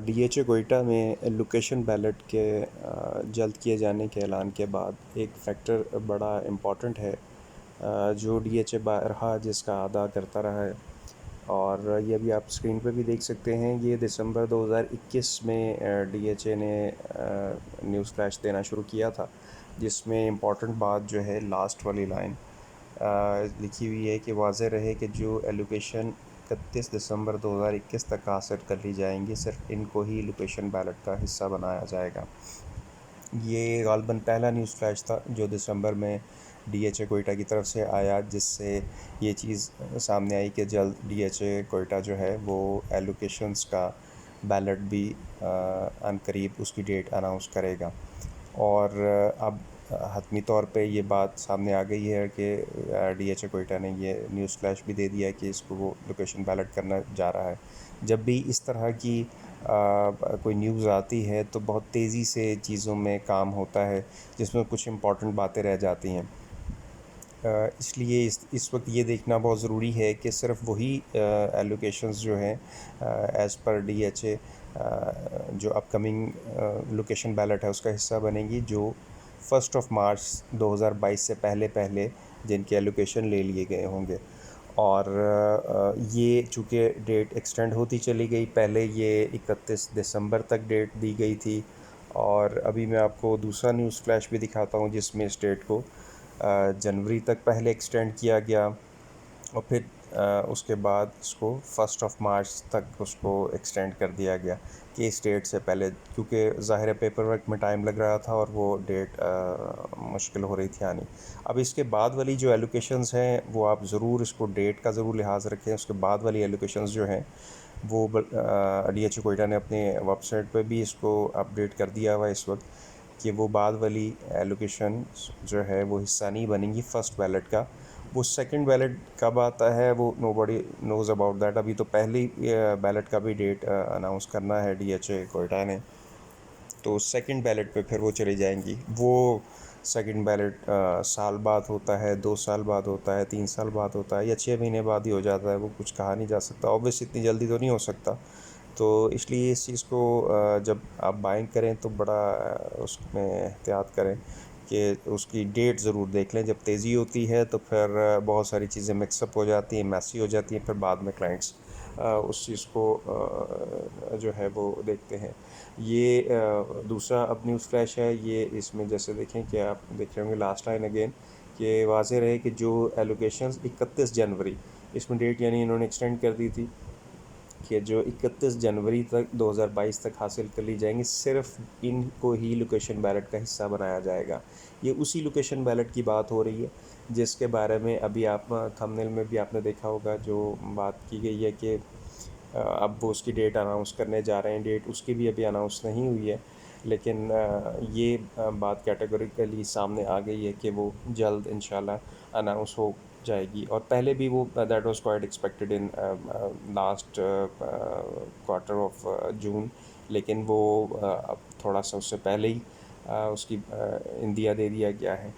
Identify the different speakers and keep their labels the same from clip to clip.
Speaker 1: DHA Quetta में location ballot के जल्द किए जाने के ऐलान के बाद एक फैक्टर बड़ा इम्पॉर्टेंट है, जो डीएचए रहा जिसका अदा करता रहा है। और ये अभी आप स्क्रीन पर भी देख सकते हैं, ये दिसंबर 2021 में डीएचए ने न्यूज़ फ्लैश देना शुरू किया था, जिसमें इम्पॉर्टेंट बात जो है लास्ट वाली लाइन लिखी हुई है कि वाज़ेह रहे कि जो एलोकेशन 31 दिसंबर 2021 तक हासिल कर ली जाएंगी, सिर्फ इनको ही लोकेशन बैलेट का हिस्सा बनाया जाएगा। ये गालबन पहला न्यूज़ फ्लैश था जो दिसंबर में डीएचए कोयटा की तरफ से आया, जिससे ये चीज़ सामने आई कि जल्द डीएचए कोयटा जो है वो एलोकेशंस का बैलेट भी अनकरीब उसकी डेट अनाउंस करेगा। और अब हतमी तौर पे ये बात सामने आ गई है कि डीएचए कोयटा ने ये न्यूज़ फ्लैश भी दे दिया है कि इसको वो लोकेशन बैलेट करना जा रहा है। जब भी इस तरह की कोई न्यूज़ आती है तो बहुत तेज़ी से चीज़ों में काम होता है, जिसमें कुछ इम्पॉर्टेंट बातें रह जाती हैं। इसलिए इस वक्त ये देखना बहुत ज़रूरी है कि सिर्फ वही एलोकेशंस जो हैं एज़ पर डीएचए जो अपकमिंग लोकेशन बैलेट है उसका हिस्सा बनेंगी, जो 1 मार्च 2022 से पहले जिनके एलोकेशन ले लिए गए होंगे। और ये चूँकि डेट एक्सटेंड होती चली गई, पहले ये 31 दिसंबर तक डेट दी गई थी, और अभी मैं आपको दूसरा न्यूज़ फ्लैश भी दिखाता हूँ जिसमें इस डेट को जनवरी तक पहले एक्सटेंड किया गया, और फिर उसके बाद इसको 1 मार्च तक उसको एक्सटेंड कर दिया गया कि इस डेट से पहले, क्योंकि ज़ाहिर पेपर वर्क में टाइम लग रहा था और वो डेट मुश्किल हो रही थी आनी। अब इसके बाद वाली जो एलोकेशंस हैं वो आप ज़रूर इसको डेट का ज़रूर लिहाज रखें। उसके बाद वाली एलोकेशंस जो हैं वो डीएचए कोयटा ने अपने वेबसाइट पर भी इसको अपडेट कर दिया हुआ है इस वक्त कि वो बाद वाली एलोकेशन जो है वो हिस्सा नहीं बनेंगी फर्स्ट बैलेट का। वो सेकंड बैलेट कब आता है वो नोबडी नोज़ अबाउट दैट। अभी तो पहली बैलेट का भी डेट अनाउंस करना है डीएचए कोयटा ने, तो सेकंड बैलेट पे फिर वो चली जाएंगी। वो सेकंड बैलेट साल बाद होता है, 2 साल बाद होता है, 3 साल बाद होता है, या 6 महीने बाद ही हो जाता है, वो कुछ कहा नहीं जा सकता। ऑब्वियस इतनी जल्दी तो नहीं हो सकता। तो इसलिए इस चीज़ को जब आप बाइंग करें तो बड़ा उसमें एहतियात करें कि उसकी डेट ज़रूर देख लें। जब तेज़ी होती है तो फिर बहुत सारी चीज़ें मिक्सअप हो जाती हैं, मैसी हो जाती हैं, फिर बाद में क्लाइंट्स उस चीज़ को जो है वो देखते हैं। ये दूसरा अब न्यूज़ फ्लैश है, ये इसमें जैसे देखें कि आप देख रहे होंगे लास्ट लाइन अगेन कि वाज़ेह रहे कि जो एलोकेशंस 31 जनवरी, इसमें डेट यानी इन्होंने एक्सटेंड कर दी थी कि जो 31 जनवरी तक 2022 तक हासिल कर ली जाएंगी, सिर्फ इनको ही लोकेशन बैलेट का हिस्सा बनाया जाएगा। ये उसी लोकेशन बैलेट की बात हो रही है जिसके बारे में अभी आप थंबनेल में भी आपने देखा होगा, जो बात की गई है कि अब वो उसकी डेट अनाउंस करने जा रहे हैं। डेट उसकी भी अभी अनाउंस नहीं हुई है, लेकिन ये बात कैटेगोरिकली सामने आ गई है कि वो जल्द इंशाल्लाह अनाउंस हो जाएगी। और पहले भी वो that was quite expected in last quarter of June, लेकिन वो अब थोड़ा सा उससे पहले ही उसकी इंदिया दे दिया गया है।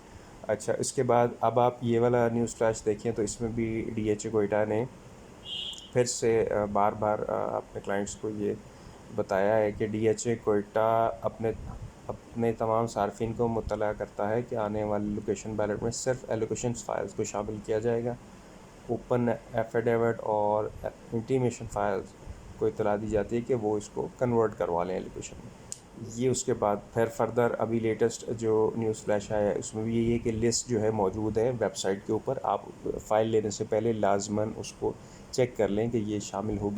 Speaker 1: अच्छा, इसके बाद अब आप ये वाला न्यूज़ फ्लैश देखें तो इसमें भी डीएचए कोयटा ने फिर से बार बार अपने क्लाइंट्स को ये बताया है कि डीएचए कोयटा अपने अपने तमाम सार्फिन को मुत्तला करता है कि आने वाली लोकेशन बैलेट में सिर्फ एलोकेशन फाइल्स को शामिल किया जाएगा। ओपन एफिडेविट और इंटीमेशन फाइल्स को इतला दी जाती है कि वो इसको कन्वर्ट करवा लें एलोकेशन में। ये उसके बाद फिर फर्दर अभी लेटेस्ट जो न्यूज़ फ्लैश आया है उसमें भी यही है कि लिस्ट जो है मौजूद है वेबसाइट के ऊपर। आप फ़ाइल लेने से पहले लाजमन उसको चेक कर लें कि ये शामिल होगी।